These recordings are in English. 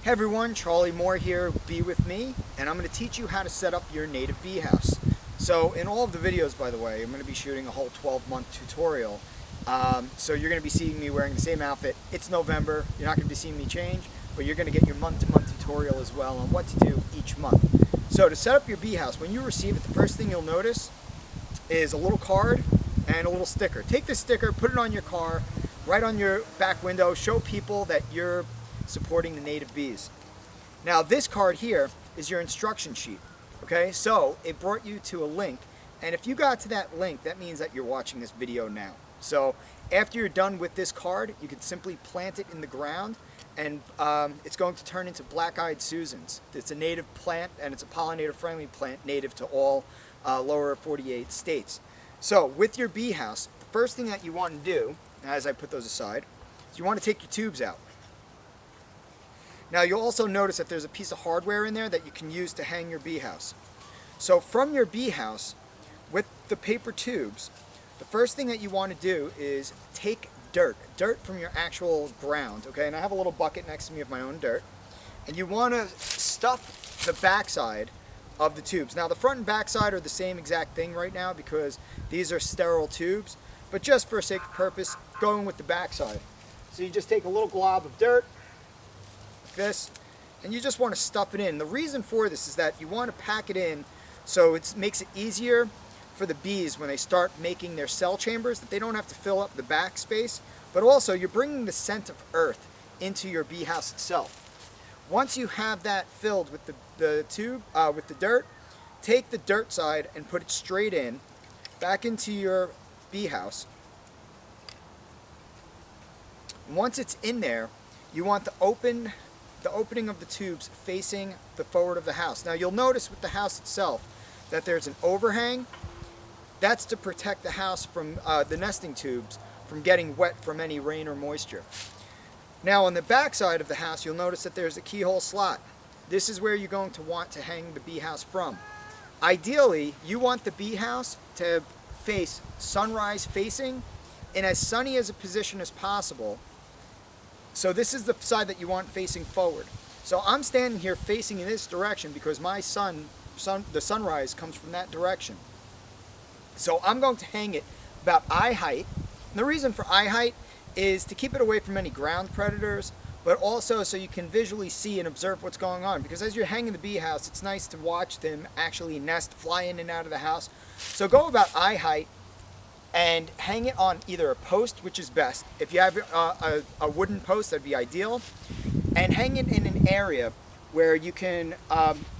Hey everyone, Charlie Moore here, Bee with me, and I'm going to teach you how to set up your native bee house. So in all of the videos, by the way, I'm going to be shooting a whole 12-month tutorial. So you're going to be seeing me wearing the same outfit. It's November, you're not going to be seeing me change, but you're going to get your month-to-month tutorial as well on what to do each month. So to set up your bee house, when you receive it, the first thing you'll notice is a little card and a little sticker. Take this sticker, put it on your car, right on your back window, show people that you're supporting the native bees. Now this card here is your instruction sheet, okay? So it brought you to a link, and if you got to that link, that means that you're watching this video now. So after you're done with this card, you can simply plant it in the ground, and it's going to turn into black-eyed Susans. It's a native plant, and it's a pollinator-friendly plant native to all lower 48 states. So with your bee house, the first thing that you want to do, as I put those aside, is you want to take your tubes out. Now you'll also notice that there's a piece of hardware in there that you can use to hang your bee house. So from your bee house, with the paper tubes, the first thing that you want to do is take dirt from your actual ground, okay? And I have a little bucket next to me of my own dirt. And you want to stuff the backside of the tubes. Now the front and backside are the same exact thing right now because these are sterile tubes, but just for sake of purpose, going with the backside. So you just take a little glob of dirt, this, and you just want to stuff it in. The reason for this is that you want to pack it in so it makes it easier for the bees when they start making their cell chambers, that they don't have to fill up the back space, but also you're bringing the scent of earth into your bee house itself. Once you have that filled with the tube, with the dirt, take the dirt side and put it straight in, back into your bee house. Once it's in there, you want the opening of the tubes facing the forward of the house. Now you'll notice with the house itself that there's an overhang. That's to protect the house from the nesting tubes from getting wet from any rain or moisture. Now on the back side of the house, you'll notice that there's a keyhole slot. This is where you're going to want to hang the bee house from. Ideally, you want the bee house to face sunrise facing in as sunny as a position as possible. So this is the side that you want facing forward. So I'm standing here facing in this direction because my the sunrise comes from that direction. So I'm going to hang it about eye height. And the reason for eye height is to keep it away from any ground predators, but also so you can visually see and observe what's going on. Because as you're hanging the bee house, it's nice to watch them actually nest, fly in and out of the house. So go about eye height and hang it on either a post, which is best. If you have a wooden post, that'd be ideal. And hang it in an area where you can,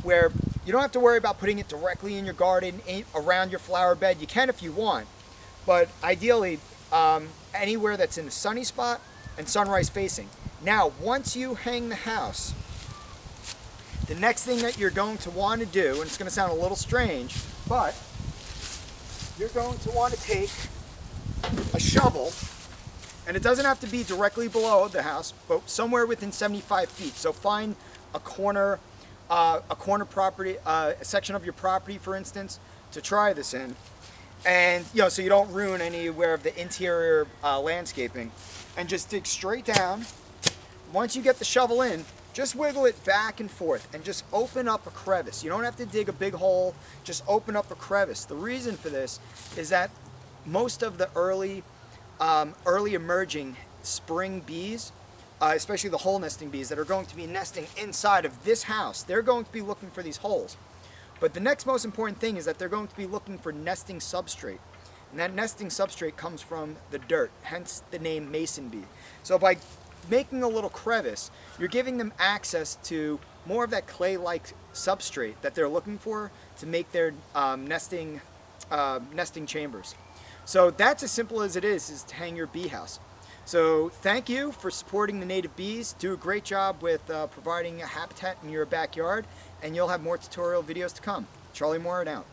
where you don't have to worry about putting it directly in your garden, around your flower bed. You can if you want, but ideally anywhere that's in a sunny spot and sunrise facing. Now, once you hang the house, the next thing that you're going to want to do, and it's going to sound a little strange, but you're going to want to take a shovel, and it doesn't have to be directly below the house, but somewhere within 75 feet. So find a corner property, a section of your property, for instance, to try this in, and so you don't ruin anywhere of the interior landscaping, and just dig straight down. Once you get the shovel in, just wiggle it back and forth and just open up a crevice. You don't have to dig a big hole, just open up a crevice. The reason for this is that most of the early emerging spring bees, especially the hole nesting bees that are going to be nesting inside of this house, they're going to be looking for these holes. But the next most important thing is that they're going to be looking for nesting substrate. And that nesting substrate comes from the dirt, hence the name mason bee. So by making a little crevice, you're giving them access to more of that clay-like substrate that they're looking for to make their nesting chambers. So that's as simple as it is to hang your bee house. So thank you for supporting the native bees. Do a great job with providing a habitat in your backyard, and you'll have more tutorial videos to come. Charlie Moore out.